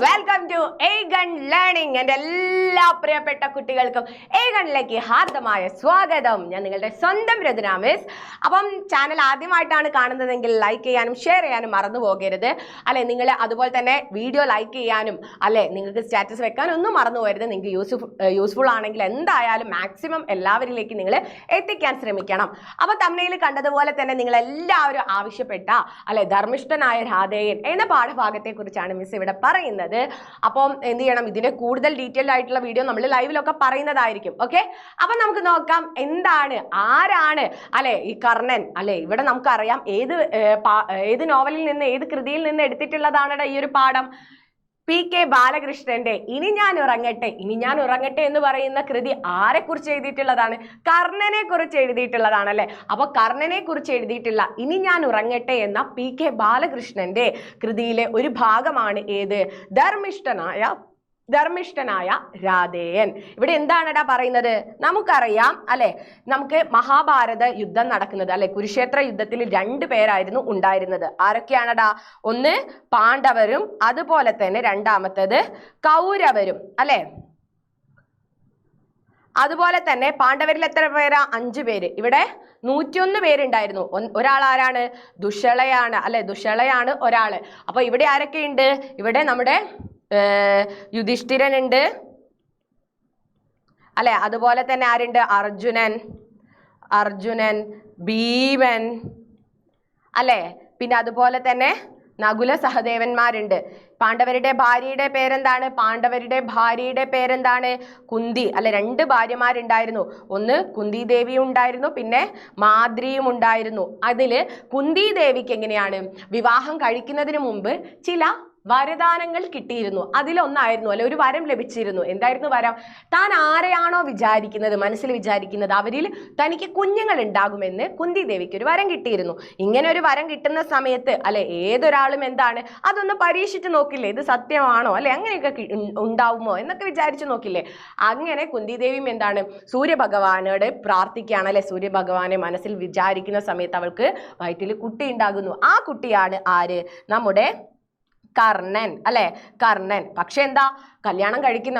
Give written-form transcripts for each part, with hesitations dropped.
Welcome to eigen learning. എൻ്റെ എല്ലാ പ്രിയപ്പെട്ട കുട്ടികൾക്കും ഏഗണിലേക്ക് ഹാർദമായ സ്വാഗതം. ഞാൻ നിങ്ങളുടെ സ്വന്തം രചന മിസ്. അപ്പം ചാനൽ ആദ്യമായിട്ടാണ് കാണുന്നതെങ്കിൽ ലൈക്ക് ചെയ്യാനും ഷെയർ ചെയ്യാനും മറന്നു പോകരുത്. അല്ലെ, നിങ്ങൾ അതുപോലെ തന്നെ വീഡിയോ ലൈക്ക് ചെയ്യാനും അല്ലെ നിങ്ങൾക്ക് സ്റ്റാറ്റസ് വെക്കാനും ഒന്നും മറന്നു പോകരുത്. നിങ്ങൾക്ക് യൂസ്ഫുൾ ആണെങ്കിൽ എന്തായാലും മാക്സിമം എല്ലാവരിലേക്ക് നിങ്ങൾ എത്തിക്കാൻ ശ്രമിക്കണം. അപ്പൊ തമിഴിൽ കണ്ടതുപോലെ തന്നെ നിങ്ങൾ എല്ലാവരും ആവശ്യപ്പെട്ട അല്ലെ ധർമ്മിഷ്ഠനായ രാധേയൻ എന്ന പാഠഭാഗത്തെ കുറിച്ചാണ് മിസ് ഇവിടെ പറയുന്നത്. അപ്പം എന്ത് ചെയ്യണം, ഇതിന്റെ കൂടുതൽ ഡീറ്റെയിൽഡ് ആയിട്ടുള്ള വീഡിയോ നമ്മൾ ലൈവിലൊക്കെ പറയുന്നതായിരിക്കും. ഓക്കെ, അപ്പൊ നമുക്ക് നോക്കാം എന്താണ്, ആരാണ് അല്ലെ ഈ കർണൻ. അല്ലെ, ഇവിടെ നമുക്കറിയാം ഏത് നോവലിൽ നിന്ന്, ഏത് കൃതിയിൽ നിന്ന് എടുത്തിട്ടുള്ളതാണ് ഈ ഒരു പാഠം. PK ബാലകൃഷ്ണന്റെ ഇനി ഞാൻ ഉറങ്ങട്ടെ എന്ന് പറയുന്ന കൃതി ആരെ കുറിച്ച് എഴുതിയിട്ടുള്ളതാണ്? കർണനെ കുറിച്ച് എഴുതിയിട്ടുള്ളതാണ് അല്ലെ. അപ്പൊ കർണനെ കുറിച്ച് എഴുതിയിട്ടുള്ള ഇനി ഞാൻ ഉറങ്ങട്ടെ എന്ന PK ബാലകൃഷ്ണന്റെ കൃതിയിലെ ഒരു ഭാഗമാണ് ഏത്? ധർമ്മിഷ്ഠനായ രാധേയൻ. ഇവിടെ എന്താണെടാ പറയുന്നത്? നമുക്കറിയാം അല്ലെ, നമുക്ക് മഹാഭാരത യുദ്ധം നടക്കുന്നത് അല്ലെ, കുരുക്ഷേത്ര യുദ്ധത്തിൽ 2 പേരായിരുന്നു ഉണ്ടായിരുന്നത്. ആരൊക്കെയാണടാ? ഒന്ന് പാണ്ഡവരും അതുപോലെ തന്നെ രണ്ടാമത്തത് കൗരവരും അല്ലെ. അതുപോലെ തന്നെ പാണ്ഡവരിൽ എത്ര പേരാ? 5 പേര്. ഇവിടെ 101 പേരുണ്ടായിരുന്നു. ഒരാൾ ആരാണ്? ദുശ്ശളയാണ് അല്ലെ, ദുശ്ശളയാണ് ഒരാള്. അപ്പൊ ഇവിടെ ആരൊക്കെയുണ്ട്? ഇവിടെ നമ്മുടെ യുധിഷ്ഠിരനുണ്ട് അല്ലെ, അതുപോലെ തന്നെ ആരുണ്ട്? അർജുനൻ, ഭീമൻ അല്ലെ, പിന്നെ അതുപോലെ തന്നെ നകുല സഹദേവന്മാരുണ്ട്. പാണ്ഡവരുടെ ഭാര്യയുടെ പേരെന്താണ്? കുന്തി അല്ലെ. 2 ഭാര്യമാരുണ്ടായിരുന്നു. ഒന്ന് കുന്തി ദേവിയും ഉണ്ടായിരുന്നു, പിന്നെ മാദ്രിയും ഉണ്ടായിരുന്നു. അതില് കുന്തി ദേവിക്ക് എങ്ങനെയാണ്, വിവാഹം കഴിക്കുന്നതിന് മുമ്പ് ചില വരദാനങ്ങൾ കിട്ടിയിരുന്നു. അതിലൊന്നായിരുന്നു അല്ലെ, ഒരു വരം ലഭിച്ചിരുന്നു. എന്തായിരുന്നു വരം? താൻ ആരെയാണോ മനസ്സിൽ വിചാരിക്കുന്നത് അവരിൽ തനിക്ക് കുഞ്ഞുങ്ങൾ ഉണ്ടാകുമെന്ന് കുന്തി ദേവിക്ക് ഒരു വരം കിട്ടിയിരുന്നു. ഇങ്ങനെ ഒരു വരം കിട്ടുന്ന സമയത്ത് അല്ലെ, ഏതൊരാളും എന്താണ് അതൊന്ന് പരീക്ഷിച്ച് നോക്കില്ലേ, ഇത് സത്യമാണോ അല്ലെ, അങ്ങനെയൊക്കെ ഉണ്ടാവുമോ എന്നൊക്കെ വിചാരിച്ചു നോക്കില്ലേ. അങ്ങനെ കുന്തി ദേവിയും എന്താണ്, സൂര്യഭഗവാനോട് പ്രാർത്ഥിക്കുകയാണ് അല്ലെ. സൂര്യഭഗവാനെ മനസ്സിൽ വിചാരിക്കുന്ന സമയത്ത് അവൾക്ക് വയറ്റിൽ കുട്ടി ഉണ്ടാകുന്നു. ആ കുട്ടിയാണ് ആര്? നമ്മുടെ കർണൻ അല്ലെ. കർണൻ. പക്ഷെ എന്താ,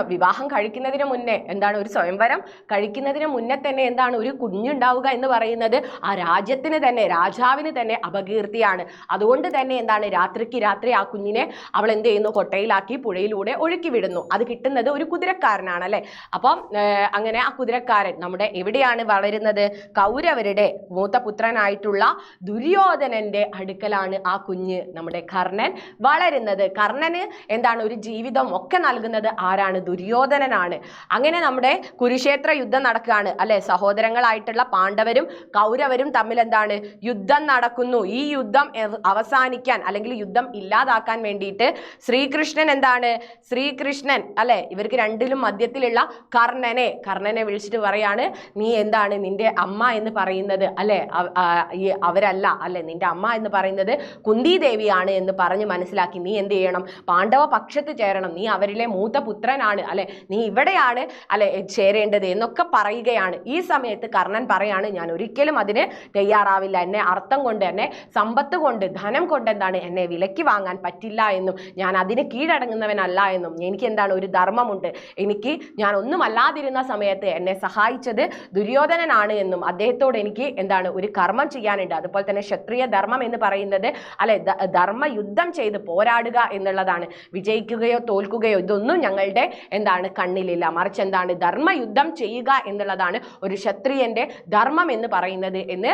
വിവാഹം കഴിക്കുന്നതിന് മുന്നേ എന്താണ്, ഒരു സ്വയംവരം കഴിക്കുന്നതിന് മുന്നേ തന്നെ എന്താണ്, ഒരു കുഞ്ഞുണ്ടാവുക എന്ന് പറയുന്നത് ആ രാജ്യത്തിന് തന്നെ, രാജാവിന് തന്നെ അപകീർത്തിയാണ്. അതുകൊണ്ട് തന്നെ എന്താണ്, രാത്രിക്ക് രാത്രി ആ കുഞ്ഞിനെ അവൾ എന്ത് ചെയ്യുന്നു, കൊട്ടയിലാക്കി പുഴയിലൂടെ ഒഴുക്കി വിടുന്നു. അത് കിട്ടുന്നത് ഒരു കുതിരക്കാരനാണ് അല്ലെ. അപ്പം അങ്ങനെ ആ കുതിരക്കാരൻ നമ്മുടെ എവിടെയാണ് വളരുന്നത്? കൗരവരുടെ മൂത്ത പുത്രനായിട്ടുള്ള ദുര്യോധനന്റെ അടുക്കലാണ് ആ കുഞ്ഞ് നമ്മുടെ കർണൻ വളരുന്നത്. കർണന് എന്താണ്, ഒരു ജീവിതം ഒക്കെ നൽകുന്നത് ആരാണ്? ദുര്യോധനനാണ്. അങ്ങനെ നമ്മുടെ കുരുക്ഷേത്ര യുദ്ധം നടക്കുകയാണ് അല്ലെ. സഹോദരങ്ങളായിട്ടുള്ള പാണ്ഡവരും കൗരവരും തമ്മിൽ എന്താണ്, യുദ്ധം നടക്കുന്നു. ഈ യുദ്ധം അവസാനിക്കാൻ അല്ലെങ്കിൽ യുദ്ധം ഇല്ലാതാക്കാൻ വേണ്ടിയിട്ട് ശ്രീകൃഷ്ണൻ അല്ലെ, ഇവർക്ക് രണ്ടിലും മധ്യത്തിലുള്ള കർണനെ വിളിച്ചിട്ട് പറയാണ്, നീ എന്താണ്, നിന്റെ അമ്മ എന്ന് പറയുന്നത് അല്ലെ അവരല്ല അല്ലെ, നിന്റെ അമ്മ എന്ന് പറയുന്നത് കുന്തി ദേവിയാണ് എന്ന് പറഞ്ഞ് മനസ്സിലാക്കി നീ എന്ത് ചെയ്യണം, പാണ്ഡവ പക്ഷത്ത് ചേരണം, നീ അവരിലെ മൂത്ത പുത്രനാണ് അല്ലെ, നീ ഇവിടെയാണ് അല്ലെ ചേരേണ്ടത് എന്നൊക്കെ പറയുകയാണ്. ഈ സമയത്ത് കർണൻ പറയാണ്, ഞാൻ ഒരിക്കലും അതിന് തയ്യാറാവില്ല, എന്നെ അർത്ഥം കൊണ്ട്, എന്നെ സമ്പത്ത് കൊണ്ട്, ധനം കൊണ്ട് എന്താണ് എന്നെ വിലയ്ക്ക് വാങ്ങാൻ പറ്റില്ല എന്നും ഞാൻ അതിന് കീഴടങ്ങുന്നവനല്ല എന്നും എനിക്ക് എന്താണ് ഒരു ധർമ്മമുണ്ട്, ഞാൻ ഒന്നുമല്ലാതിരുന്ന സമയത്ത് എന്നെ സഹായിച്ചത് ദുര്യോധനനാണ് എന്നും അദ്ദേഹത്തോട് എനിക്ക് എന്താണ് ഒരു കർമ്മം ചെയ്യാനുണ്ട്. അതുപോലെ തന്നെ ക്ഷത്രിയ ധർമ്മം എന്ന് പറയുന്നത് അല്ലെ ധർമ്മ യുദ്ധം ചെയ്ത് പോരാടുക എന്നുള്ളതാണ്. വിജയിക്കുകയോ തോൽക്കുകയോ ഇതൊന്നും ഞങ്ങളുടെ എന്താണ് കണ്ണിലില്ല, മറിച്ച് എന്താണ് ധർമ്മയുദ്ധം ചെയ്യുക എന്നുള്ളതാണ് ഒരു ക്ഷത്രിയന്റെ ധർമ്മം എന്ന് പറയുന്നത് എന്ന്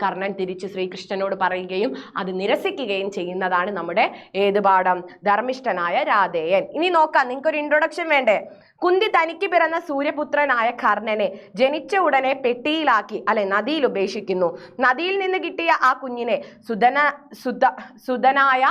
കർണൻ തിരിച്ച് ശ്രീകൃഷ്ണനോട് പറയുകയും അത് നിരസിക്കുകയും ചെയ്യുന്നതാണ് നമ്മുടെ ഏത് പാഠം? ധർമ്മിഷ്ഠനായ രാധേയൻ. ഇനി നോക്കാം, നിങ്ങൾക്കൊരു ഇൻട്രൊഡക്ഷൻ വേണ്ടേ? കുന്തി തനിക്ക് പിറന്ന സൂര്യപുത്രനായ കർണനെ ജനിച്ച ഉടനെ പെട്ടിയിലാക്കി അല്ലെ നദിയിൽ ഉപേക്ഷിക്കുന്നു. നദിയിൽ നിന്ന് കിട്ടിയ ആ കുഞ്ഞിനെ സുധനായ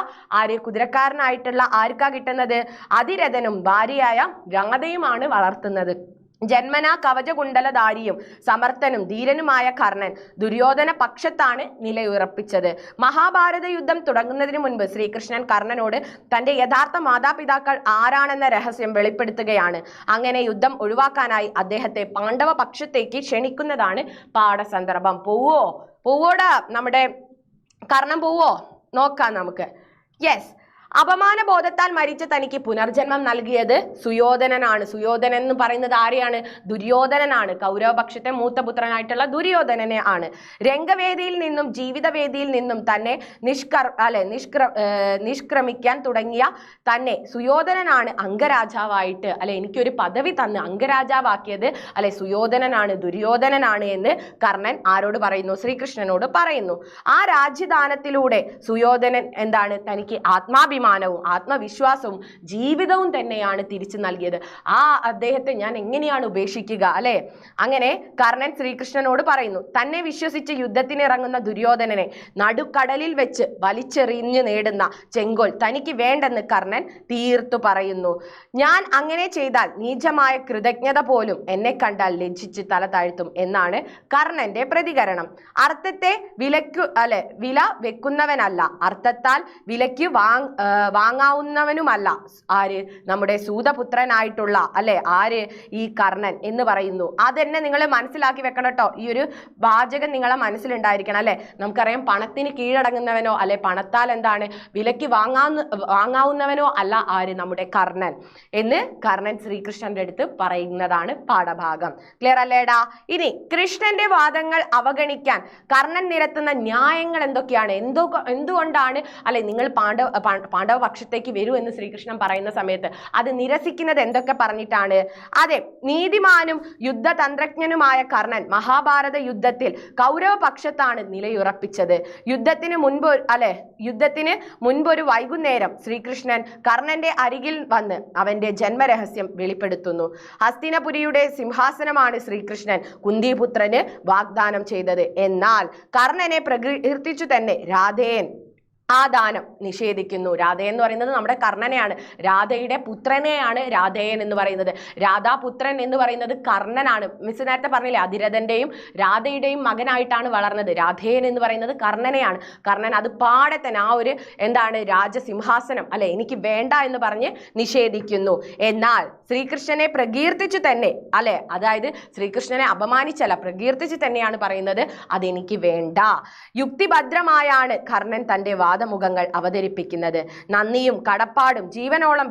കുതിരക്കാരനായിട്ടുള്ള ആർക്കാ കിട്ടുന്നത്? അതിരഥനും ഭാര്യയായ രാധയുമാണ് വളർത്തുന്നത്. ജന്മനാ കവചകുണ്ടലധാരിയും സമർത്ഥനും ധീരനുമായ കർണൻ ദുര്യോധന പക്ഷത്താണ് നിലയുറപ്പിച്ചത്. മഹാഭാരത യുദ്ധം തുടങ്ങുന്നതിന് മുൻപ് ശ്രീകൃഷ്ണൻ കർണനോട് തന്റെ യഥാർത്ഥ മാതാപിതാക്കൾ ആരാണെന്ന രഹസ്യം വെളിപ്പെടുത്തുകയാണ്. അങ്ങനെ യുദ്ധം ഒഴിവാക്കാനായി അദ്ദേഹത്തെ പാണ്ഡവ പക്ഷത്തേക്ക് ക്ഷണിക്കുന്നതാണ് പാഠസന്ദർഭം. പോവോടാ നമ്മുടെ കർണൻ, പോവോ? നോക്കാം നമുക്ക്. യെസ്, അപമാന ബോധത്താൽ മരിച്ച തനിക്ക് പുനർജന്മം നൽകിയത് സുയോധനനാണ്. സുയോധനൻ എന്ന് പറയുന്നത് ആരെയാണ്? ദുര്യോധനനാണ്. കൗരവപക്ഷത്തെ മൂത്തപുത്രനായിട്ടുള്ള ദുര്യോധനനെ ആണ്. രംഗവേദിയിൽ നിന്നും ജീവിതവേദിയിൽ നിന്നും തന്നെ നിഷ്ക്രമിക്കാൻ തുടങ്ങിയ തന്നെ സുയോധനനാണ് അംഗരാജാവായിട്ട് എനിക്കൊരു പദവി തന്ന് അംഗരാജാവാക്കിയത് സുയോധനനാണ്, ദുര്യോധനനാണ് എന്ന് കർണൻ ആരോട് പറയുന്നു? ശ്രീകൃഷ്ണനോട് പറയുന്നു. ആ രാജ്യദാനത്തിലൂടെ സുയോധനൻ എന്താണ്? തനിക്ക് ആത്മാഭിമാനവും ആത്മവിശ്വാസവും ജീവിതവും തന്നെയാണ് തിരിച്ചു നൽകിയത്. ആ അദ്ദേഹത്തെ ഞാൻ എങ്ങനെയാണ് ഉപേക്ഷിക്കുക? അങ്ങനെ കർണൻ ശ്രീകൃഷ്ണനോട് പറയുന്നു. തന്നെ വിശ്വസിച്ച് യുദ്ധത്തിനിറങ്ങുന്ന ദുര്യോധനനെ നടുക്കടലിൽ വെച്ച് വലിച്ചെറിഞ്ഞ് നേടുന്ന ചെങ്കോൽ തനിക്ക് വേണ്ടെന്ന് കർണൻ തീർത്തു പറയുന്നു. ഞാൻ അങ്ങനെ ചെയ്താൽ നീചമായ കൃതജ്ഞത പോലും എന്നെ കണ്ടാൽ ലജ്ജിച്ച് തല താഴ്ത്തും എന്നാണ് കർണന്റെ പ്രതികരണം. അർത്ഥത്തെ വില വെക്കുന്നവനല്ല, അർത്ഥത്താൽ വിലയ്ക്ക് വാങ്ങാവുന്നവനുമല്ല ആര്? നമ്മുടെ സൂതപുത്രനായിട്ടുള്ള ആര്? ഈ കർണൻ എന്ന് പറയുന്നു. അതെന്നെ നിങ്ങൾ മനസ്സിലാക്കി വെക്കണം കേട്ടോ. ഈ ഒരു വാചകം നിങ്ങളെ മനസ്സിലുണ്ടായിരിക്കണം. നമുക്കറിയാം, പണത്തിന് കീഴടങ്ങുന്നവനോ പണത്താൽ എന്താണ് വിലയ്ക്ക് വാങ്ങാവുന്നവനോ അല്ല ആര്? നമ്മുടെ കർണൻ എന്ന് കർണൻ ശ്രീകൃഷ്ണന്റെ അടുത്ത് പറയുന്നതാണ് പാഠഭാഗം. ക്ലിയർ അല്ലേടാ? ഇനി കൃഷ്ണന്റെ വാദങ്ങൾ അവഗണിക്കാൻ കർണൻ നിരത്തുന്ന ന്യായങ്ങൾ എന്തൊക്കെയാണ്? എന്തുകൊണ്ടാണ് നിങ്ങൾ പാണ്ഡവ പക്ഷത്തേക്ക് വരൂ എന്ന് ശ്രീകൃഷ്ണൻ പറയുന്ന സമയത്ത് അത് നിരസിക്കുന്നത് എന്തൊക്കെ പറഞ്ഞിട്ടാണ്? അതെ, നീതിമാനും യുദ്ധതന്ത്രജ്ഞനുമായ കർണൻ മഹാഭാരത യുദ്ധത്തിൽ കൗരവ പക്ഷത്താണ് നിലയുറപ്പിച്ചത്. യുദ്ധത്തിന് മുൻപൊരു വൈകുന്നേരം ശ്രീകൃഷ്ണൻ കർണന്റെ അരികിൽ വന്ന് അവന്റെ ജന്മരഹസ്യം വെളിപ്പെടുത്തുന്നു. ഹസ്തിനപുരിയുടെ സിംഹാസനമാണ് ശ്രീകൃഷ്ണൻ കുന്തിപുത്രന് വാഗ്ദാനം ചെയ്തത്. എന്നാൽ കർണനെ പ്രകീർത്തിച്ചു തന്നെ രാധേയൻ ആ ദാനം നിഷേധിക്കുന്നു. രാധേയൻ എന്ന് പറയുന്നത് നമ്മുടെ കർണനെയാണ്. രാധയുടെ പുത്രനെയാണ് രാധേയൻ എന്ന് പറയുന്നത്. രാധാപുത്രൻ എന്ന് പറയുന്നത് കർണനാണ്. മിസ് നേരത്തെ പറഞ്ഞില്ലേ, അതിരഥന്റെയും രാധയുടെയും മകനായിട്ടാണ് വളർന്നത്. രാധേയൻ എന്ന് പറയുന്നത് കർണനെയാണ്. കർണൻ അത് പാടെ തന്നെ ആ ഒരു രാജസിംഹാസനം എനിക്ക് വേണ്ട എന്ന് പറഞ്ഞ് നിഷേധിക്കുന്നു. എന്നാൽ ശ്രീകൃഷ്ണനെ പ്രകീർത്തിച്ചു തന്നെ അതായത് ശ്രീകൃഷ്ണനെ അപമാനിച്ചല്ല, പ്രകീർത്തിച്ചു തന്നെയാണ് പറയുന്നത് അതെനിക്ക് വേണ്ട. യുക്തിഭദ്രമായാണ് കർണൻ തന്റെ വാദമുഖങ്ങൾ അവതരിപ്പിക്കുന്നത്. നന്ദിയും കടപ്പാടും ജീവനോളം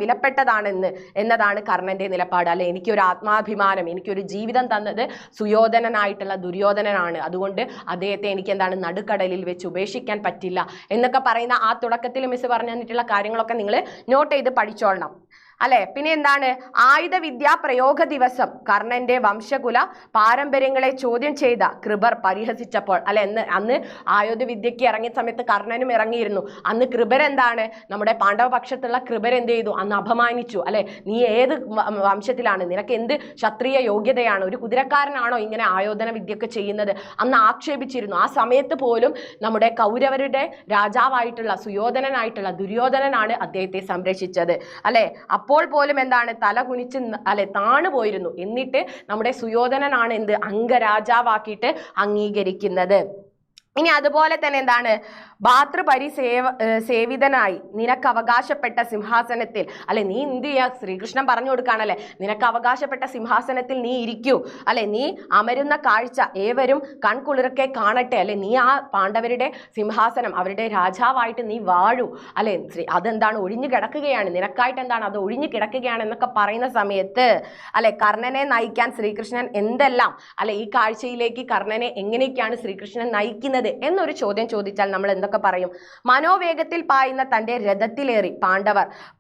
എന്നതാണ് കർണന്റെ നിലപാട്. എനിക്കൊരു ആത്മാഭിമാനം, എനിക്കൊരു ജീവിതം തന്നത് സുയോധനനായിട്ടുള്ള ദുര്യോധനനാണ്. അതുകൊണ്ട് അദ്ദേഹത്തെ എനിക്ക് നടുക്കടലിൽ വെച്ച് ഉപേക്ഷിക്കാൻ പറ്റില്ല എന്നൊക്കെ പറയുന്ന ആ തുടക്കത്തിൽ മിസ് പറഞ്ഞു തന്നിട്ടുള്ള കാര്യങ്ങളൊക്കെ നിങ്ങൾ നോട്ട് ചെയ്ത് പഠിച്ചോളണം. പിന്നെ എന്താണ്? ആയുധ വിദ്യാ പ്രയോഗ ദിവസം കർണന്റെ വംശകുല പാരമ്പര്യങ്ങളെ ചോദ്യം ചെയ്ത കൃപർ പരിഹസിച്ചപ്പോൾ അന്ന് ആയുധ വിദ്യക്ക് ഇറങ്ങിയ സമയത്ത് കർണനും ഇറങ്ങിയിരുന്നു. അന്ന് കൃപർ എന്താണ്? നമ്മുടെ പാണ്ഡവ പക്ഷത്തുള്ള കൃപർ എന്ത് ചെയ്തു? അന്ന് അപമാനിച്ചു. നീ ഏത് വംശത്തിലാണ്? നിനക്ക് എന്ത് ക്ഷത്രിയ യോഗ്യതയാണ്? ഒരു കുതിരക്കാരനാണോ ഇങ്ങനെ ആയോധന വിദ്യയൊക്കെ ചെയ്യുന്നത്? അന്ന് ആക്ഷേപിച്ചിരുന്നു. ആ സമയത്ത് പോലും നമ്മുടെ കൗരവരുടെ രാജാവായിട്ടുള്ള സുയോധനനായിട്ടുള്ള ദുര്യോധനനാണ് അദ്ദേഹത്തെ സംരക്ഷിച്ചത്. അപ്പോൾ പോലും എന്താണ്? തല കുനിച്ച് താണുപോയിരുന്നു. എന്നിട്ട് നമ്മുടെ സുയോധനനാണ് എന്ത് അംഗരാജാവാക്കിയിട്ട് അംഗീകരിക്കുന്നത്. ഇനി അതുപോലെ തന്നെ എന്താണ്? സേവിതനായി നിനക്ക് അവകാശപ്പെട്ട സിംഹാസനത്തിൽ നീ എന്ത് ചെയ്യാ? ശ്രീകൃഷ്ണൻ പറഞ്ഞു കൊടുക്കുകയാണല്ലേ, നിനക്ക് അവകാശപ്പെട്ട സിംഹാസനത്തിൽ നീ ഇരിക്കൂ, നീ അമരുന്ന കാഴ്ച ഏവരും കൺകുളിർക്കെ കാണട്ടെ, നീ ആ പാണ്ഡവരുടെ സിംഹാസനം അവരുടെ രാജാവായിട്ട് നീ വാഴൂ, അതെന്താണ്? ഒഴിഞ്ഞു കിടക്കുകയാണ്, നിനക്കായിട്ട് എന്താണ് അത് ഒഴിഞ്ഞു കിടക്കുകയാണ് എന്നൊക്കെ പറയുന്ന സമയത്ത് കർണനെ നയിക്കാൻ ശ്രീകൃഷ്ണൻ എന്തെല്ലാം ഈ കാഴ്ചയിലേക്ക് കർണനെ എങ്ങനെയൊക്കെയാണ് ശ്രീകൃഷ്ണൻ നയിക്കുന്നത് എന്നൊരു ചോദ്യം ചോദിച്ചാൽ നമ്മൾ എന്തൊക്കെ പറയും? മനോവേഗത്തിൽ പായുന്ന തന്റെ രഥത്തിലേറി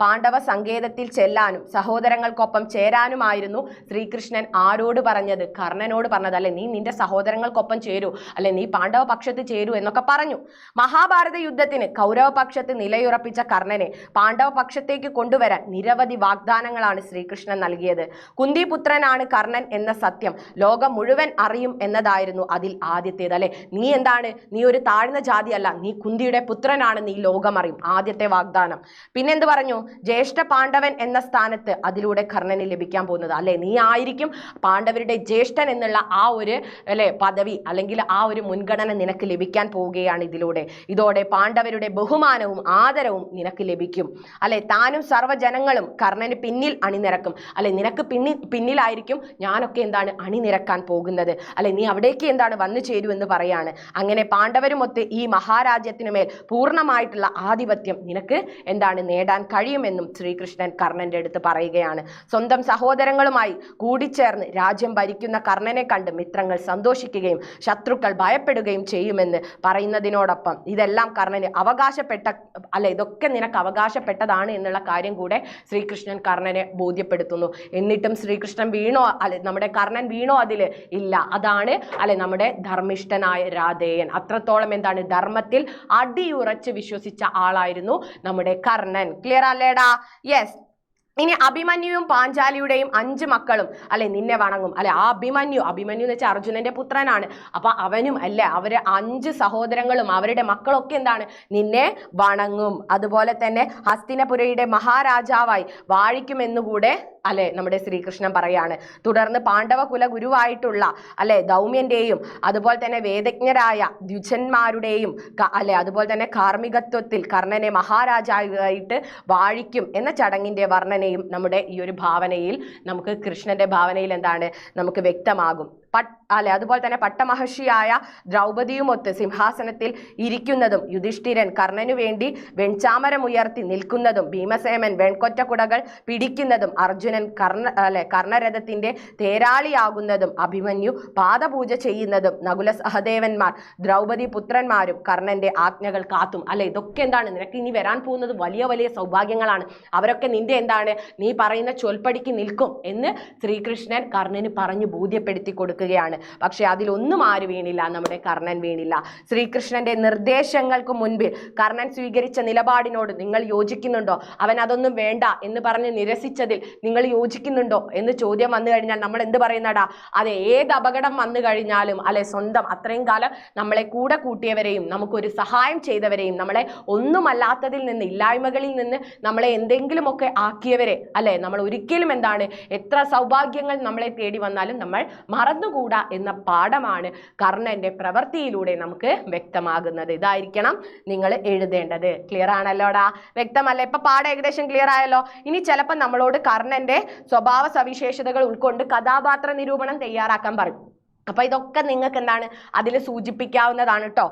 പാണ്ഡവ സങ്കേതത്തിൽ ചെല്ലാനും സഹോദരങ്ങൾക്കൊപ്പം ചേരാനുമായിരുന്നു ശ്രീകൃഷ്ണൻ ആരോട് പറഞ്ഞത്? കർണനോട് പറഞ്ഞത്. നീ നിന്റെ സഹോദരങ്ങൾക്കൊപ്പം ചേരൂ, നീ പാണ്ഡവ പക്ഷത്ത് ചേരൂ എന്നൊക്കെ പറഞ്ഞു. മഹാഭാരത യുദ്ധത്തിന് കൗരവ പക്ഷത്ത് നിലയുറപ്പിച്ച കർണനെ പാണ്ഡവ പക്ഷത്തേക്ക് കൊണ്ടുവരാൻ നിരവധി വാഗ്ദാനങ്ങളാണ് ശ്രീകൃഷ്ണൻ നൽകിയത്. കുന്തിപുത്രനാണ് കർണൻ എന്ന സത്യം ലോകം മുഴുവൻ അറിയും എന്നതായിരുന്നു അതിൽ ആദ്യത്തേത്. നീ എന്താണ്? നീ ഒരു താഴ്ന്ന ജാതിയല്ല, നീ കുന്തിയുടെ പുത്രനാണെന്ന് ഈ ലോകം അറിയും. ആദ്യത്തെ വാഗ്ദാനം. പിന്നെന്ത് പറഞ്ഞു? ജ്യേഷ്ഠ പാണ്ഡവൻ എന്ന സ്ഥാനത്ത് അതിലൂടെ കർണന് ലഭിക്കാൻ പോകുന്നത് നീ ആയിരിക്കും പാണ്ഡവരുടെ ജ്യേഷ്ഠൻ എന്നുള്ള ആ ഒരു പദവി അല്ലെങ്കിൽ ആ ഒരു മുൻഗണന നിനക്ക് ലഭിക്കാൻ പോവുകയാണ് ഇതിലൂടെ. ഇതോടെ പാണ്ഡവരുടെ ബഹുമാനവും ആദരവും നിനക്ക് ലഭിക്കും. താനും സർവ്വജനങ്ങളും കർണന് പിന്നിൽ അണിനിരക്കും. നിനക്ക് പിന്നിലായിരിക്കും ഞാനൊക്കെ എന്താണ് അണിനിരക്കാൻ പോകുന്നത്. നീ അവിടേക്ക് എന്താണ് വന്നു ചേരൂ എന്ന് പറയാണ്. അങ്ങനെ അല്ലെ പാണ്ഡവരുമൊത്ത് ഈ മഹാരാജ്യത്തിനുമേൽ പൂർണ്ണമായിട്ടുള്ള ആധിപത്യം നിനക്ക് എന്താണ് നേടാൻ കഴിയുമെന്നും ശ്രീകൃഷ്ണൻ കർണന്റെ അടുത്ത് പറയുകയാണ്. സ്വന്തം സഹോദരങ്ങളുമായി കൂടിച്ചേർന്ന് രാജ്യം ഭരിക്കുന്ന കർണനെ കണ്ട് മിത്രങ്ങൾ സന്തോഷിക്കുകയും ശത്രുക്കൾ ഭയപ്പെടുകയും ചെയ്യുമെന്ന് പറയുന്നതിനോടൊപ്പം ഇതെല്ലാം കർണന് അവകാശപ്പെട്ട ഇതൊക്കെ നിനക്ക് അവകാശപ്പെട്ടതാണ് എന്നുള്ള കാര്യം കൂടെ ശ്രീകൃഷ്ണൻ കർണനെ ബോധ്യപ്പെടുത്തുന്നു. എന്നിട്ടും ശ്രീകൃഷ്ണൻ വീണോ നമ്മുടെ കർണൻ വീണോ അതില്? ഇല്ല. അതാണ് നമ്മുടെ ധർമ്മിഷ്ഠനായ രാധേയൻ. അത്രത്തോളം എന്താണ് ധർമ്മത്തിൽ അടിയുറച്ച് വിശ്വസിച്ച ആളായിരുന്നു നമ്മുടെ കർണൻ. ക്ലിയർ അല്ലേടാ? യെസ്. ഇനി അഭിമന്യുവും പാഞ്ചാലിയുടെയും 5 മക്കളും നിന്നെ വണങ്ങും. ആ അഭിമന്യു എന്ന് വെച്ചാൽ അർജുനന്റെ പുത്രനാണ്. അപ്പൊ അവനും അവരെ 5 സഹോദരങ്ങളും അവരുടെ മക്കളൊക്കെ എന്താണ്? നിന്നെ വണങ്ങും. അതുപോലെ തന്നെ ഹസ്തിനപുരയുടെ മഹാരാജാവായി വാഴിക്കുമെന്നുകൂടെ നമ്മുടെ ശ്രീകൃഷ്ണൻ പറയാണ്. തുടർന്ന് പാണ്ഡവ കുല ഗുരുവായിട്ടുള്ള ദൗമ്യന്റെയും അതുപോലെ തന്നെ വേദജ്ഞരായ ദ്വിജന്മാരുടെയും അതുപോലെ തന്നെ കാർമ്മികത്വത്തിൽ കർണനെ മഹാരാജാവായിട്ട് വാഴിക്കും എന്ന ചടങ്ങിന്റെ വർണ്ണനയും നമ്മുടെ ഈ ഒരു ഭാവനയിൽ നമുക്ക് കൃഷ്ണന്റെ ഭാവനയിൽ എന്താണ് നമുക്ക് വ്യക്തമാകും. അതുപോലെ തന്നെ പട്ടമഹർഷിയായ ദ്രൗപദിയുമൊത്ത് സിംഹാസനത്തിൽ ഇരിക്കുന്നതും യുധിഷ്ഠിരൻ കർണനു വേണ്ടി വെൺചാമരമുയർത്തി നിൽക്കുന്നതും ഭീമസേനൻ വെൺകൊറ്റക്കുടകൾ പിടിക്കുന്നതും അർജുനൻ കർണരഥത്തിന്റെ തേരാളിയാകുന്നതും അഭിമന്യു പാദപൂജ ചെയ്യുന്നതും നകുല സഹദേവന്മാർ ദ്രൗപദി പുത്രന്മാരും കർണന്റെ ആജ്ഞകൾ കാത്തും. ഇതൊക്കെ എന്താണ്? നിനക്ക് ഇനി വരാൻ പോകുന്നത് വലിയ വലിയ സൗഭാഗ്യങ്ങളാണ്. അവരൊക്കെ നിന്റെ എന്താണ്? നീ പറയുന്ന ചൊൽപ്പടിക്ക് നിൽക്കും എന്ന് ശ്രീകൃഷ്ണൻ കർണന് പറഞ്ഞു ബോധ്യപ്പെടുത്തി കൊടുക്കുകയാണ്. പക്ഷെ അതിലൊന്നും ആര് വീണില്ല? നമ്മുടെ കർണൻ വീണില്ല. ശ്രീകൃഷ്ണന്റെ നിർദ്ദേശങ്ങൾക്ക് മുൻപിൽ കർണൻ സ്വീകരിച്ച നിലപാടിനോട് നിങ്ങൾ യോജിക്കുന്നുണ്ടോ? അവൻ അതൊന്നും വേണ്ട എന്ന് പറഞ്ഞ് നിരസിച്ചതിൽ നിങ്ങൾ യോജിക്കുന്നുണ്ടോ എന്ന് ചോദ്യം വന്നു കഴിഞ്ഞാൽ നമ്മൾ എന്ത് പറയുന്നടാ? അതെ, ഏത് അപകടം വന്നു കഴിഞ്ഞാലും സ്വന്തം അത്രയും കാലം നമ്മളെ കൂടെ കൂട്ടിയവരെയും നമുക്കൊരു സഹായം ചെയ്തവരെയും നമ്മളെ ഒന്നുമല്ലാത്തതിൽ നിന്ന് ഇല്ലായ്മകളിൽ നിന്ന് നമ്മളെ എന്തെങ്കിലുമൊക്കെ ആക്കിയവരെ നമ്മൾ ഒരിക്കലും എന്താണ് എത്ര സൗഭാഗ്യങ്ങൾ നമ്മളെ തേടി വന്നാലും നമ്മൾ മറന്നുകൂടാ എന്ന പാഠമാണ് കർണന്റെ പ്രവൃത്തിയിലൂടെ നമുക്ക് വ്യക്തമാകുന്നത്. ഇതായിരിക്കണം നിങ്ങൾ എഴുതേണ്ടത്. ക്ലിയർ ആണല്ലോടാ? വ്യക്തമല്ലേ? ഇപ്പൊ പാഠം ഏകദേശം ക്ലിയർ ആയല്ലോ. ഇനി ചിലപ്പോൾ നമ്മളോട് കർണന്റെ സ്വഭാവ സവിശേഷതകൾ ഉൾക്കൊണ്ട് കഥാപാത്ര നിരൂപണം തയ്യാറാക്കാൻ പറയും. അപ്പൊ ഇതൊക്കെ നിങ്ങൾക്ക് എന്താണ് അതിൽ സൂചിപ്പിക്കാവുന്നതാണ് കേട്ടോ.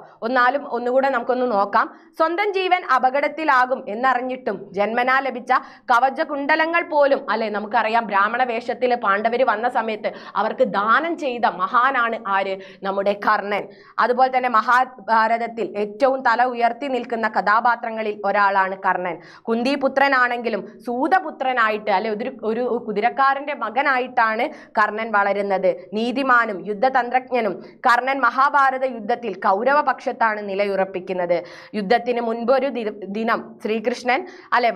ഒന്നുകൂടെ നമുക്കൊന്ന് നോക്കാം. സ്വന്തം ജീവൻ അപകടത്തിലാകും എന്നറിഞ്ഞിട്ടും ജന്മനാ ലഭിച്ച കവചകുണ്ടലങ്ങൾ പോലും നമുക്കറിയാം ബ്രാഹ്മണ വേഷത്തിൽ പാണ്ഡവര് വന്ന സമയത്ത് അവർക്ക് ദാനം ചെയ്ത മഹാനാണ് ആര്? നമ്മുടെ കർണൻ. അതുപോലെ തന്നെ മഹാഭാരതത്തിൽ ഏറ്റവും തല ഉയർത്തി നിൽക്കുന്ന കഥാപാത്രങ്ങളിൽ ഒരാളാണ് കർണൻ. കുന്തി പുത്രനാണെങ്കിലും സൂതപുത്രനായിട്ട് ഒരു കുതിരക്കാരന്റെ മകനായിട്ടാണ് കർണൻ വളരുന്നത്. നീതിമാനും യുദ്ധതന്ത്രജ്ഞനും കർണൻ മഹാഭാരത യുദ്ധത്തിൽ കൗരവ പക്ഷത്താണ് നിലയുറപ്പിക്കുന്നത്. യുദ്ധത്തിന് മുൻപ് ഒരു ദിനം ശ്രീകൃഷ്ണൻ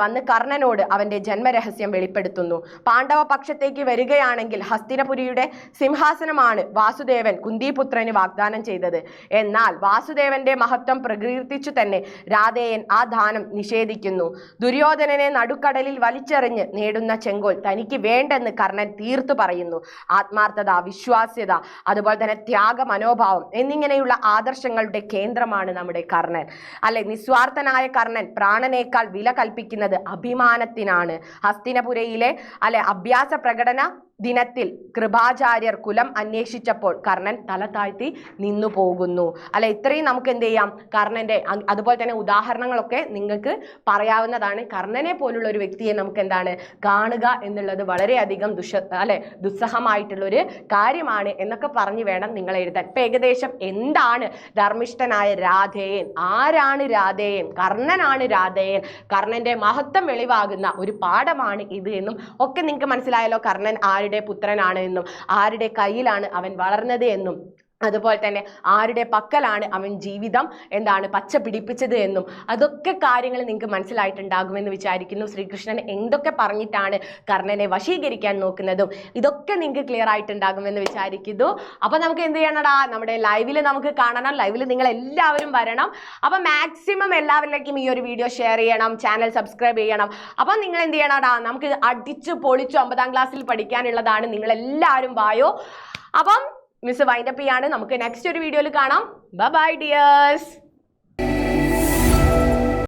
വന്ന് കർണനോട് അവന്റെ ജന്മരഹസ്യം വെളിപ്പെടുത്തുന്നു. പാണ്ഡവ പക്ഷത്തേക്ക് വരികയാണെങ്കിൽ ഹസ്തിനപുരിയുടെ സിംഹാസനമാണ് വാസുദേവൻ കുന്തിപുത്രന് വാഗ്ദാനം ചെയ്തത്. എന്നാൽ വാസുദേവന്റെ മഹത്വം പ്രകീർത്തിച്ചു തന്നെ രാധേയൻ ആ ദാനം നിഷേധിക്കുന്നു. ദുര്യോധനനെ നടുക്കടലിൽ വലിച്ചെറിഞ്ഞ് നേടുന്ന ചെങ്കോൽ തനിക്ക് വേണ്ടെന്ന് കർണൻ തീർത്തു പറയുന്നു. ആത്മാർത്ഥത, വിശ്വാസ്യത, അതുപോലെ തന്നെ ത്യാഗ മനോഭാവം എന്നിങ്ങനെയുള്ള ആദർശങ്ങളുടെ കേന്ദ്രമാണ് നമ്മുടെ കർണൻ. നിസ്വാർത്ഥനായ കർണൻ പ്രാണനേക്കാൾ വില കൽപ്പിക്കുന്നത് അഭിമാനത്തിനാണ്. ഹസ്തിനപുരയിലെ അഭ്യാസ പ്രകടന ദിനത്തിൽ കൃപാചാര്യർ കുലം അന്വേഷിച്ചപ്പോൾ കർണൻ തല താഴ്ത്തി നിന്നു പോകുന്നു. ഇത്രയും നമുക്ക് എന്ത് ചെയ്യാം? കർണന്റെ അതുപോലെ തന്നെ ഉദാഹരണങ്ങളൊക്കെ നിങ്ങൾക്ക് പറയാവുന്നതാണ്. കർണനെ പോലുള്ള ഒരു വ്യക്തിയെ നമുക്ക് എന്താണ് കാണുക എന്നുള്ളത് വളരെയധികം ദുസ്സഹമായിട്ടുള്ള ഒരു കാര്യമാണ് എന്നൊക്കെ പറഞ്ഞു വേണം നിങ്ങൾ എഴുതാൻ. ഇപ്പൊ ഏകദേശം എന്താണ് ധർമ്മിഷ്ഠനായ രാധേയൻ? ആരാണ് രാധേയൻ? കർണനാണ് രാധേയൻ. കർണന്റെ മഹത്വം വെളിവാകുന്ന ഒരു പാഠമാണ് ഇത് എന്നും ഒക്കെ നിങ്ങൾക്ക് മനസ്സിലായല്ലോ. കർണൻ ആരുടെ പുത്രനാണ് എന്നും ആരുടെ കയ്യിലാണ് അവൻ വളർന്നത് എന്നും അതുപോലെ തന്നെ ആരുടെ പക്കലാണ് അവൻ ജീവിതം എന്താണ് പച്ച പിടിപ്പിച്ചത് എന്നും അതൊക്കെ കാര്യങ്ങൾ നിങ്ങൾക്ക് മനസ്സിലായിട്ടുണ്ടാകുമെന്ന് വിചാരിക്കുന്നു. ശ്രീകൃഷ്ണൻ എന്തൊക്കെ പറഞ്ഞിട്ടാണ് കർണനെ വശീകരിക്കാൻ നോക്കുന്നതും ഇതൊക്കെ നിങ്ങൾക്ക് ക്ലിയർ ആയിട്ടുണ്ടാകുമെന്ന് വിചാരിക്കുന്നു. അപ്പൊ നമുക്ക് എന്ത് ചെയ്യണടാ? നമ്മുടെ ലൈവിൽ നമുക്ക് കാണണം. ലൈവിൽ നിങ്ങൾ എല്ലാവരും വരണം. അപ്പൊ മാക്സിമം എല്ലാവരിലേക്കും ഈ ഒരു വീഡിയോ ഷെയർ ചെയ്യണം, ചാനൽ സബ്സ്ക്രൈബ് ചെയ്യണം. അപ്പൊ നിങ്ങൾ എന്ത് ചെയ്യണടാ? നമുക്ക് അടിച്ചു പൊളിച്ചു 9ാം ക്ലാസ്സിൽ പഠിക്കാനുള്ളതാണ്. നിങ്ങൾ എല്ലാവരും വായോ. അപ്പം മിസ് വൈൻഡപ്പ് ചെയ്യാണ്. നമുക്ക് നെക്സ്റ്റ് ഒരു വീഡിയോയിൽ കാണാം. Bye bye dears.